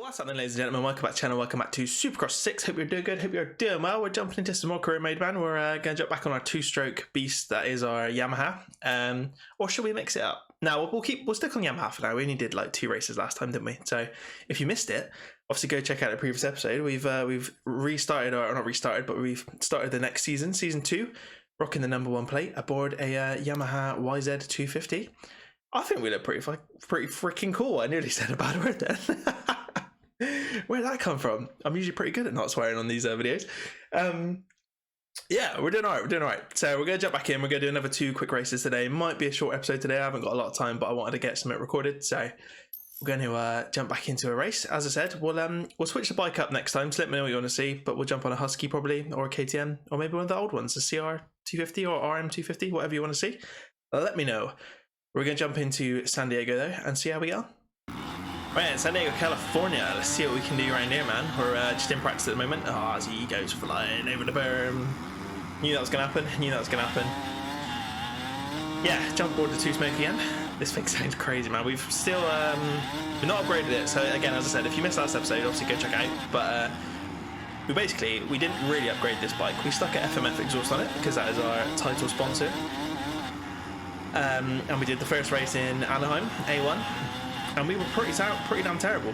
What's happening, ladies and gentlemen? Welcome back to the channel. Welcome back to Supercross 6. Hope you're doing good. Hope you're doing well. We're jumping into some more career mode, man. We're going to jump back on our two-stroke beast that is our Yamaha. Or should we mix it up? No, we'll stick on Yamaha for now. We only did like 2 races last time, didn't we? So if you missed it, obviously go check out the previous episode. We've restarted, or not restarted, but we've started the next season, season 2, rocking the #1 plate aboard a Yamaha YZ250. I think we look pretty freaking cool. I nearly said a bad word then. Where did that come from? I'm usually pretty good at not swearing on these videos. Yeah, we're doing all right. So we're going to jump back in. We're going to do another 2 quick races today. Might be a short episode today. I haven't got a lot of time, but I wanted to get something recorded. So we're going to jump back into a race. As I said, we'll switch the bike up next time. So let me know what you want to see. But we'll jump on a Husky probably, or a KTM, or maybe one of the old ones, a CR250 or RM250, whatever you want to see. Let me know. We're going to jump into San Diego though and see how we go. Right, in San Diego, California. Let's see what we can do right here, man. We're just in practice at the moment. Oh, as he goes flying over the berm. Knew that was going to happen. Yeah, jump aboard the 2-smoke again. This thing sounds crazy, man. We've still we've not upgraded it. So again, as I said, if you missed last episode, obviously go check it out. But we didn't really upgrade this bike. We stuck an FMF exhaust on it because that is our title sponsor. And we did the first race in Anaheim, A1. And we were pretty damn terrible.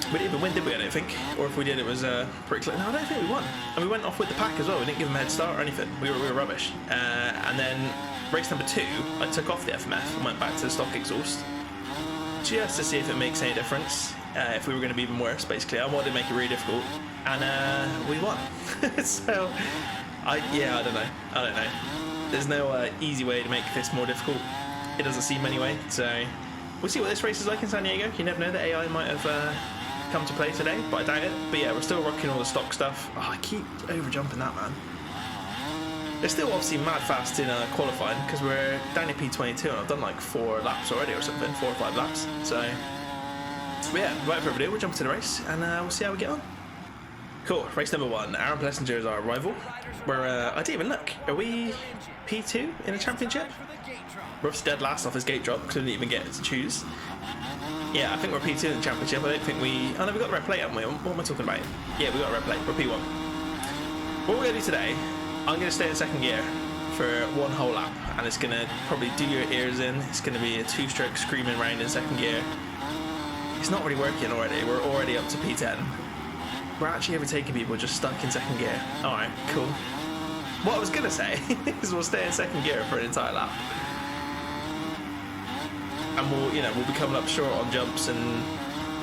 We didn't even win, did we? I don't think. Or if we did, it was pretty close. No, I don't think we won. And we went off with the pack as well. We didn't give them a head start or anything. We were rubbish. And then race number 2, I took off the FMF and went back to the stock exhaust, just to see if it makes any difference. If we were going to be even worse, basically. I wanted to make it really difficult, and we won. So, I don't know. There's no easy way to make this more difficult. It doesn't seem anyway. So. We'll see what this race is like in San Diego. You never know, the AI might have come to play today, but I doubt it. But yeah, we're still rocking all the stock stuff. Oh, I keep over-jumping that, man. They're still obviously mad fast in qualifying, because we're down to P22, and I've done like 4 laps already or something, 4 or 5 laps. So yeah, without further ado, we'll jump to the race, and we'll see how we get on. Cool, race number 1. Aaron Plessinger is our rival. I didn't even look. Are we P2 in a championship? We're dead last off his gate drop because we didn't even get to choose. Yeah, I think we're P2 in the championship. I don't think we... Oh no, we got the red plate, haven't we? What am I talking about? Yeah, we got a red plate. We're P1. What we're going to do today, I'm going to stay in 2nd gear for 1 whole lap, and it's going to probably do your ears in. It's going to be a 2-stroke screaming round in 2nd gear. It's not really working already. We're already up to P10. We're actually overtaking people just stuck in 2nd gear. Alright, cool. What I was going to say is we'll stay in 2nd gear for an entire lap. And we'll be coming up short on jumps and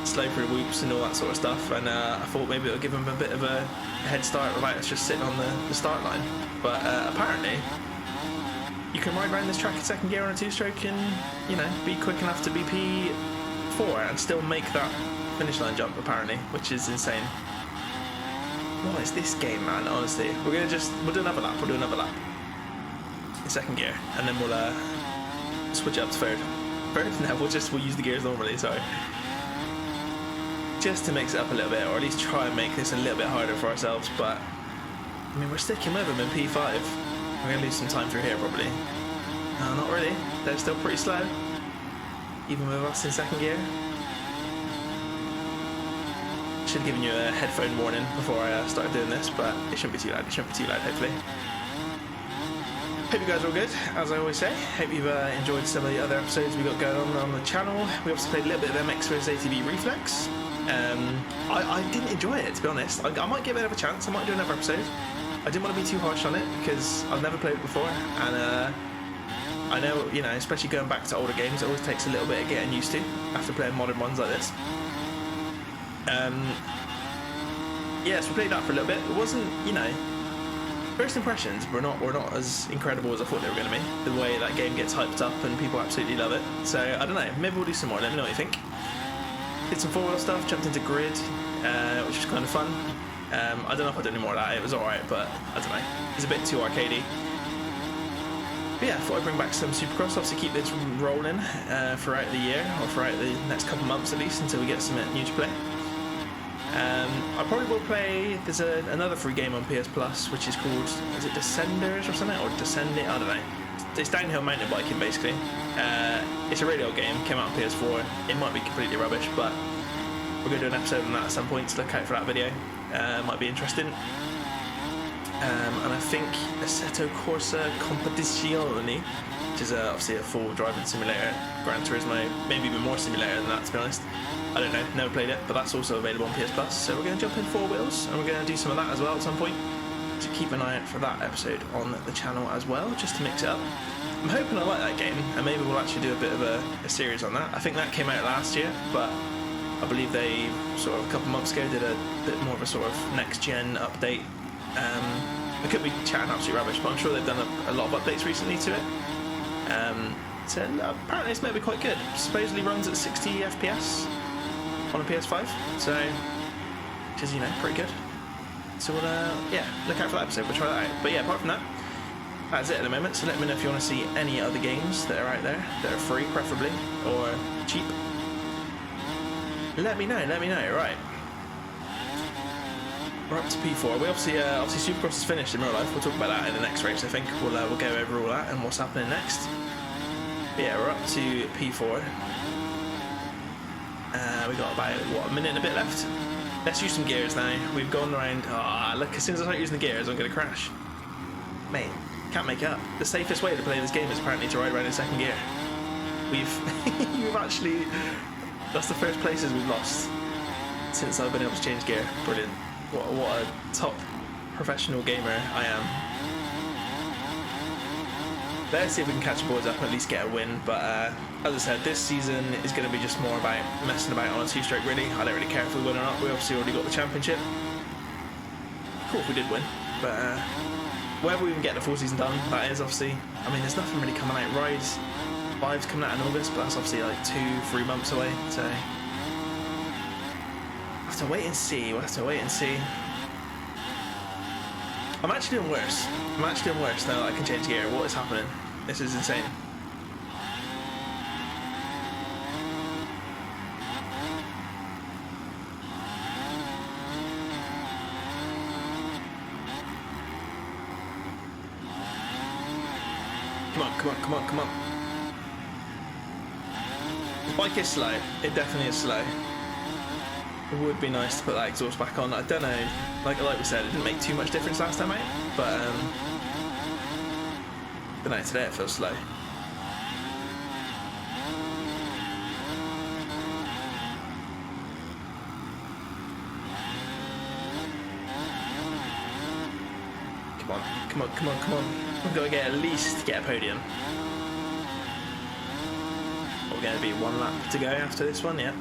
slow through whoops and all that sort of stuff. And I thought maybe it'll give them a bit of a head start without us just sitting on the start line. But apparently, you can ride around this track in 2nd gear on a 2-stroke and be quick enough to be P4 and still make that finish line jump. Apparently, which is insane. What is this game, man? Honestly, we'll do another lap. We'll do another lap in 2nd gear, and then we'll switch it up to 3rd. No, we'll use the gears normally, sorry. Just to mix it up a little bit, or at least try and make this a little bit harder for ourselves, but I mean, we're sticking with them in P5. We're going to lose some time through here, probably. No, not really. They're still pretty slow, even with us in 2nd gear. Should have given you a headphone warning before I started doing this, but it shouldn't be too loud. Hopefully. Hope you guys are all good, as I always say. Hope you've enjoyed some of the other episodes we got going on the channel. We also played a little bit of MX vs ATV Reflex. I didn't enjoy it, to be honest. I might give it another chance. I might do another episode. I didn't want to be too harsh on it because I've never played it before, and I know, especially going back to older games, it always takes a little bit of getting used to after playing modern ones like this. Yeah, so we played that for a little bit. It wasn't, first impressions were not as incredible as I thought they were going to be. The way that game gets hyped up and people absolutely love it. So, I don't know, maybe we'll do some more. Let me know what you think. Did some 4-wheel stuff, jumped into grid, which was kind of fun. I don't know if I did any more of that. It was alright, but I don't know. It's a bit too arcadey. But yeah, I thought I'd bring back some Supercross. Obviously keep this rolling throughout the year, or throughout the next couple months at least, until we get something new to play. I probably will play, there's another free game on PS Plus, which is called, is it Descenders or something, or Descending, I don't know. It's downhill mountain biking, basically. It's a really old game, came out on PS4. It might be completely rubbish, but we're going to do an episode on that at some point, so look out for that video. Might be interesting. And I think Assetto Corsa Competizione, which is obviously a full driving simulator, Gran Turismo, maybe even more simulator than that, to be honest. I don't know, never played it, but that's also available on PS Plus. So we're going to jump in 4 wheels, and we're going to do some of that as well at some point. So keep an eye out for that episode on the channel as well, just to mix it up. I'm hoping I like that game, and maybe we'll actually do a bit of a series on that. I think that came out last year, but I believe they sort of a couple months ago did a bit more of a sort of next-gen update. I could be chatting absolute rubbish, but I'm sure they've done a lot of updates recently to it. So apparently it's maybe quite good. Supposedly runs at 60 FPS on a PS5, so which is, you know, pretty good. So we'll yeah, look out for that episode. We'll try that out. But yeah, apart from that, that's it at the moment. So let me know if you want to see any other games that are out there that are free, preferably, or cheap. Let me know. Right. We're up to P4. We obviously Supercross is finished in real life. We'll talk about that in the next race. I think we'll go over all that and what's happening next. But yeah, we're up to P4. We got about a minute and a bit left. Let's use some gears now. We've gone around. Look! As soon as I start using the gears, I'm going to crash. Mate, can't make it up. The safest way to play this game is apparently to ride around in second gear. We've actually. That's the first places we've lost since I've been able to change gear. Brilliant. What a top professional gamer I am. Let's see if we can catch the boards up and at least get a win. But as I said, this season is going to be just more about messing about on a 2-stroke really. I don't really care if we win or not. We obviously already got the championship. Cool if we did win. But whether we even get the full season done, that is obviously... I mean, there's nothing really coming out. Rise 5's coming out in August, but that's obviously like 2-3 months away. So... we'll have to wait and see. I'm actually doing worse. Now that I can change gear. What is happening? This is insane. Come on. The bike is slow. It definitely is slow. It would be nice to put that exhaust back on. I don't know, like we said, it didn't make too much difference last time out, but don't know, today it feels slow. Come on. We've got to at least get a podium. We're going to be 1 lap to go after this one, yeah.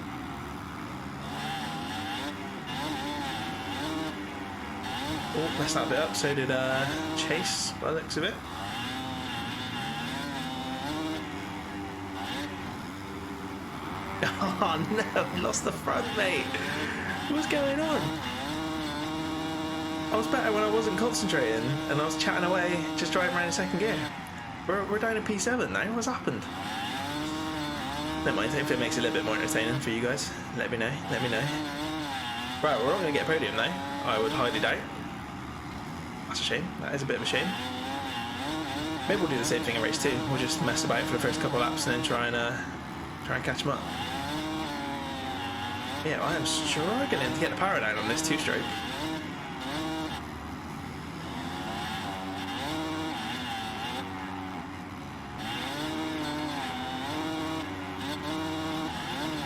Oh, messed that bit up. So did Chase, by the looks of it. Oh no, lost the front, mate. What's going on? I was better when I wasn't concentrating and I was chatting away, just driving around in second gear. We're down in P7 now. What's happened? Never mind. Hopefully it makes it a little bit more entertaining for you guys. Let me know. Right, we're all going to get a podium now. I would highly doubt. That's a shame. That is a bit of a shame. Maybe we'll do the same thing in race 2. We'll just mess about for the first couple of laps and then try and catch them up. Yeah, I am struggling to get the power down on this 2-stroke.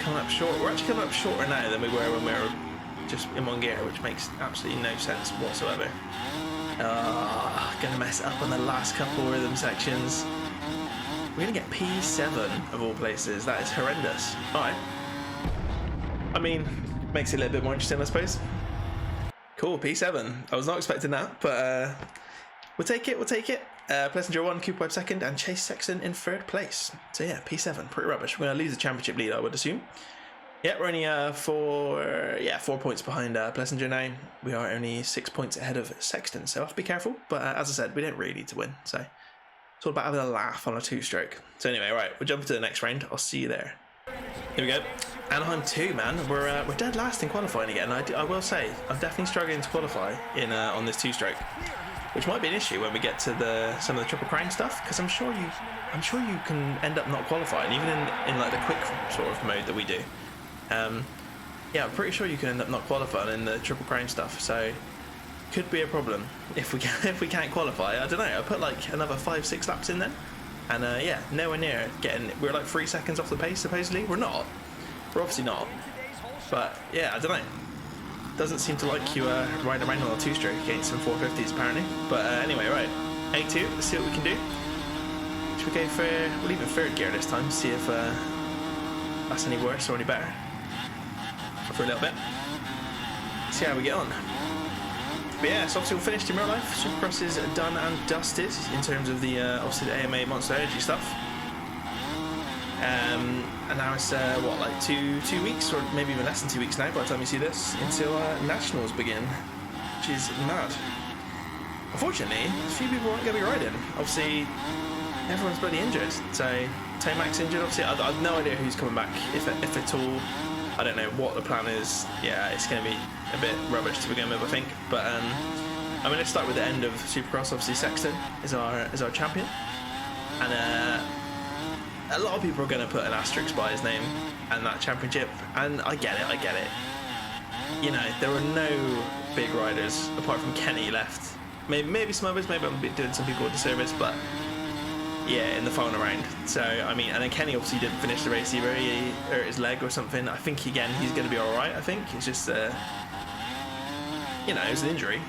Coming up short. We're actually coming up shorter now than we were when we were just in 1 gear, which makes absolutely no sense whatsoever. Gonna mess up on the last couple rhythm sections. We're gonna get P7 of all places. That is horrendous. Alright. I mean, makes it a little bit more interesting, I suppose. Cool, P7. I was not expecting that, but we'll take it. Plessinger 1, Cooper Webb 2nd, and Chase Sexton in 3rd place. So yeah, P7, pretty rubbish. We're gonna lose the championship lead, I would assume. Yeah, we're only 4 points behind Plessinger now. We are only 6 points ahead of Sexton, so I have to be careful. But as I said, we don't really need to win, so it's all about having a laugh on a 2-stroke. So anyway, right, we'll jump into the next round. I'll see you there. Here we go. Anaheim 2, man. We're dead last in qualifying again. I will say, I'm definitely struggling to qualify in on this 2-stroke, which might be an issue when we get to some of the Triple Crown stuff, because I'm sure you can end up not qualifying, even in like the quick sort of mode that we do. Yeah, I'm pretty sure you can end up not qualifying in the Triple Crown stuff, so could be a problem if we if we can't qualify. I don't know. I put like another 5-6 laps in then, and yeah, nowhere near getting. We're like 3 seconds off the pace supposedly. We're not. We're obviously not. But yeah, I don't know. Doesn't seem to like you riding around on a 2-stroke against some 450s apparently. But anyway, right, A2. Let's see what we can do. Should we go for? We'll leave in 3rd gear this time. See if that's any worse or any better. For a little bit. See how we get on. But yeah, so obviously we'll finish in real life. Supercross is done and dusted in terms of the obviously the AMA Monster Energy stuff. And now it's what, like two weeks, or maybe even less than 2 weeks now by the time you see this, until nationals begin, which is mad. Unfortunately, a few people aren't going to be riding. Obviously, everyone's bloody injured. So Tomac's injured. Obviously, I've no idea who's coming back, if at all. I don't know what the plan is. Yeah, it's going to be a bit rubbish to begin with, I think. But I'm going to start with the end of Supercross. Obviously, Sexton is our champion, and a lot of people are going to put an asterisk by his name and that championship. And I get it. You know, there were no big riders apart from Kenny left. Maybe some others. Maybe I'm doing some people a disservice, but yeah, in the final round. So I mean, and then Kenny obviously didn't finish the race either. He hurt his leg or something. I think again he's going to be all right. I think it's just you know, it was an injury,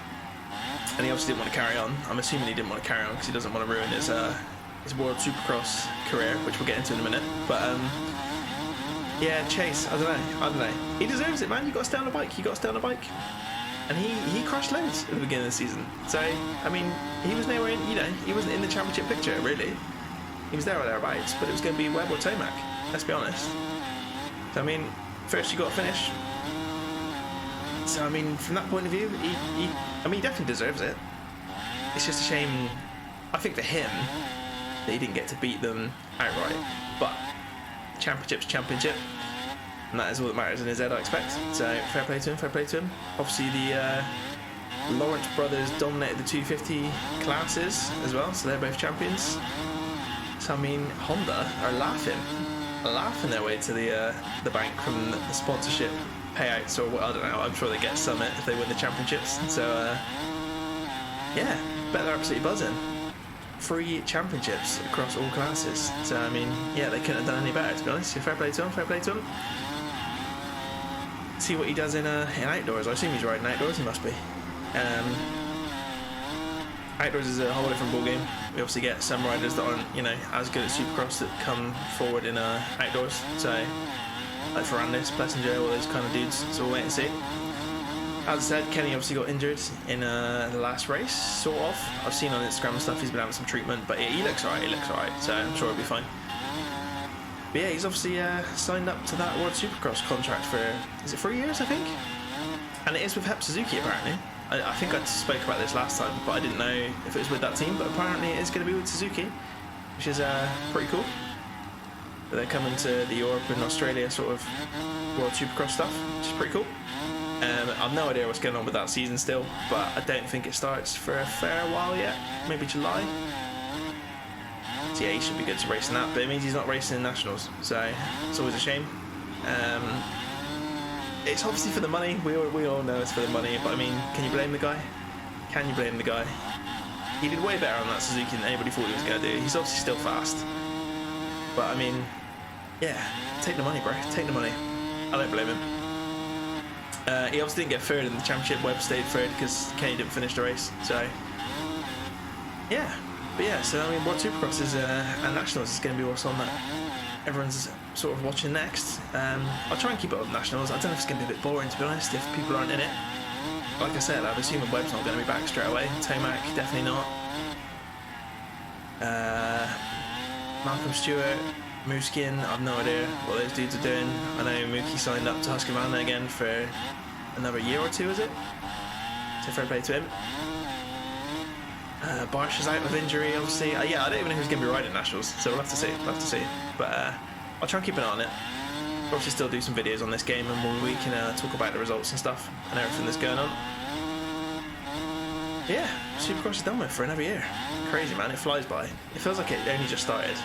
and he obviously didn't want to carry on. I'm assuming he didn't want to carry on because he doesn't want to ruin his World Supercross career, which we'll get into in a minute. But yeah, Chase, I don't know. He deserves it, man. You got to stay on the bike. And he crashed loads at the beginning of the season. So, I mean, he was nowhere in, you know, he wasn't in the championship picture, really. He was there or thereabouts, but it was going to be Webb or Tomac, let's be honest. So, I mean, first you got to finish. So, I mean, from that point of view, he definitely deserves it. It's just a shame, I think for him, that he didn't get to beat them outright. But, championship's championship. And that is all that matters in his head, I expect. So, fair play to him. Obviously, the Lawrence brothers dominated the 250 classes as well, so they're both champions. So, I mean, Honda are laughing their way to the bank from the sponsorship payouts, or I don't know, I'm sure they get some if they win the championships. So, yeah, bet they're absolutely buzzing. 3 championships across all classes. So, I mean, yeah, they couldn't have done any better, to be honest. So, fair play to him. See what he does in outdoors. I assume he's riding outdoors. He must be. Outdoors is a whole different ball game. We obviously get some riders that aren't, you know, as good at Supercross that come forward in outdoors. So, like Ferrandis, Plessinger, all those kind of dudes. So we'll wait and see. As I said, Kenny obviously got injured in the last race, sort of. I've seen on Instagram and stuff he's been having some treatment, but he looks alright. So I'm sure he'll be fine. But yeah, he's obviously signed up to that World Supercross contract for, is it 3 years, I think? And it is with Hep Suzuki, apparently. I think I spoke about this last time, but I didn't know if it was with that team, but apparently it is going to be with Suzuki, which is pretty cool. But they're coming to the Europe and Australia sort of World Supercross stuff, which is pretty cool. I've no idea what's going on with that season still, but I don't think it starts for a fair while yet, maybe July. So yeah, he should be good to race in that, but it means he's not racing in nationals, so it's always a shame. It's obviously for the money. We all know it's for the money, but I mean, can you blame the guy? He did way better on that Suzuki than anybody thought he was going to do. He's obviously still fast, but I mean, yeah, take the money, bro. Take the money. I don't blame him. He obviously didn't get third in the championship. Webb stayed third because Kenny didn't finish the race. So yeah. But yeah, so I mean, World Supercross is and Nationals is going to be what's on that everyone's sort of watching next. I'll try and keep it up with Nationals. I don't know if it's going to be a bit boring, to be honest, if people aren't in it. Like I said, I'm assuming Webb's not going to be back straight away. Tomac, definitely not. Malcolm Stewart, Mooskin, I've no idea what those dudes are doing. I know Mookie signed up to Husqvarna again for another year or 2, is it? So fair play to him. Barsh is out with injury, obviously. Yeah, I don't even know who's going to be riding Nationals, so we'll have to see. But I'll try and keep an eye on it. We'll obviously still do some videos on this game, and we can talk about the results and stuff and everything that's going on. But yeah, Supercross is done with for another year. Crazy, man. It flies by. It feels like it only just started,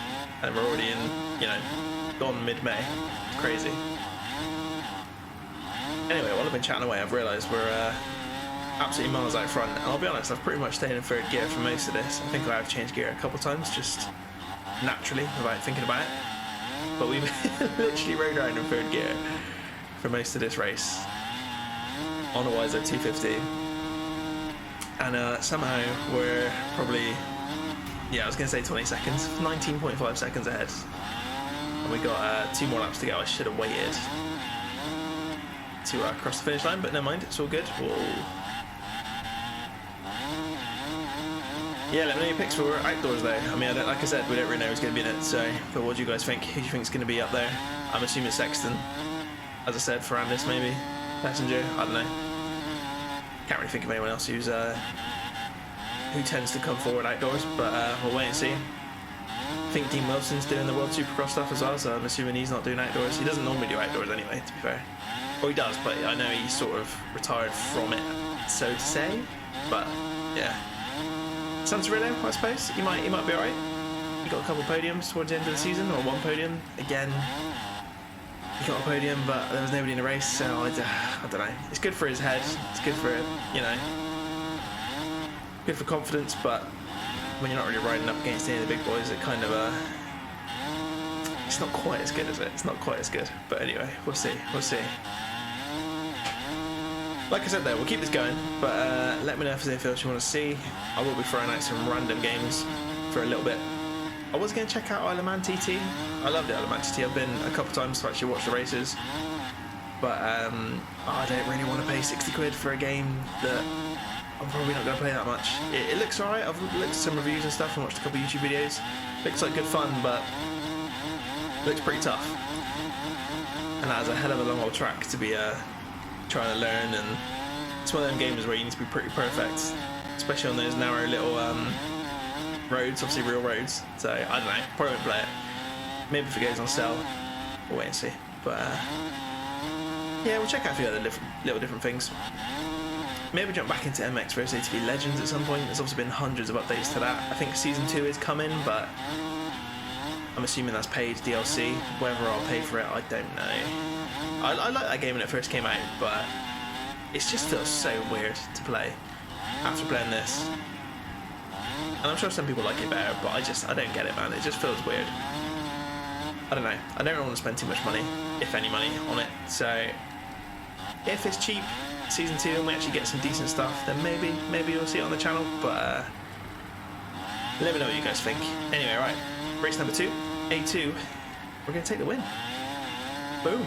and we're already in, you know, gone mid-May. It's crazy. Anyway, while I've been chatting away, I've realised we're absolutely miles out front. And I'll be honest, I've pretty much stayed in third gear for most of this. I think I have changed gear a couple of times, just naturally, without thinking about it. But we've literally rode around in third gear for most of this race on a Wiser 250. And somehow we're probably, yeah, I was going to say 20 seconds, 19.5 seconds ahead. And we got 2 more laps to go. I should have waited to cross the finish line, but never mind, it's all good. Whoa. Yeah, let me know your picks for outdoors though. I mean, like I said, we don't really know who's going to be in it, so, but what do you guys think? Who do you think is going to be up there? I'm assuming Sexton. As I said, Ferrandis maybe. Passenger, I don't know. Can't really think of anyone else who's who tends to come forward outdoors, but we'll wait and see. I think Dean Wilson's doing the World Supercross stuff as well, so I'm assuming he's not doing outdoors. He doesn't normally do outdoors anyway, to be fair. Or he does, but I know he's sort of retired from it, so to say. But yeah, Santorillo, I suppose he might be alright. He got a couple of podiums towards the end of the season, or 1 podium again. He got a podium, but there was nobody in the race, so I don't know. It's good for his head. It's good for, you know, good for confidence. But when you're not really riding up against any of the big boys, it kind of it's not quite as good, is it? It's not quite as good. But anyway, we'll see. We'll see. Like I said though, we'll keep this going, but let me know if there's anything else you want to see. I will be throwing out some random games for a little bit. I was going to check out Isle of Man TT. I love the Isle of Man TT. I've been a couple times to actually watch the races, but I don't really want to pay 60 quid for a game that I'm probably not going to play that much. It looks alright. I've looked at some reviews and stuff and watched a couple of YouTube videos. Looks like good fun, but looks pretty tough. And that is a hell of a long old track to be trying to learn, and it's one of them games where you need to be pretty perfect, especially on those narrow little roads, obviously real roads. So I don't know, probably won't play it. Maybe if it goes on sale, we'll wait and see. But yeah, we'll check out a few other little different things. Maybe jump back into MX vs ATV Legends at some point. There's obviously been hundreds of updates to that. I think season 2 is coming, but I'm assuming that's paid DLC. Whether I'll pay for it, I don't know. I liked that game when it first came out, but it just feels so weird to play after playing this. And I'm sure some people like it better, but I don't get it, man. It just feels weird. I don't know. I don't really want to spend too much money, if any money, on it. So if it's cheap, season 2, and we actually get some decent stuff, then maybe you'll see it on the channel. But let me know what you guys think. Anyway, right, race number 2, A2. We're gonna take the win. Boom.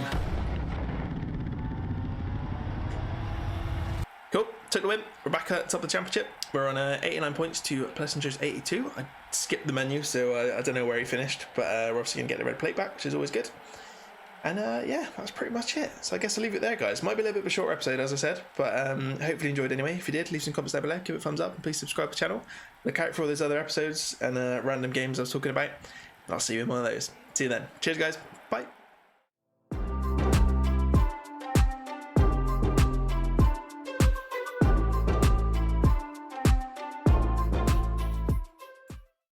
Cool, took the win. We're back at top of the championship. We're on 89 points to Plessinger's 82. I skipped the menu, so I don't know where he finished, but we're obviously going to get the red plate back, which is always good. And yeah, that's pretty much it. So I guess I'll leave it there, guys. Might be a little bit of a short episode, as I said, but hopefully you enjoyed anyway. If you did, leave some comments down below, give it a thumbs up, and please subscribe to the channel. Look out for all those other episodes and random games I was talking about. And I'll see you in one of those. See you then. Cheers, guys. Bye.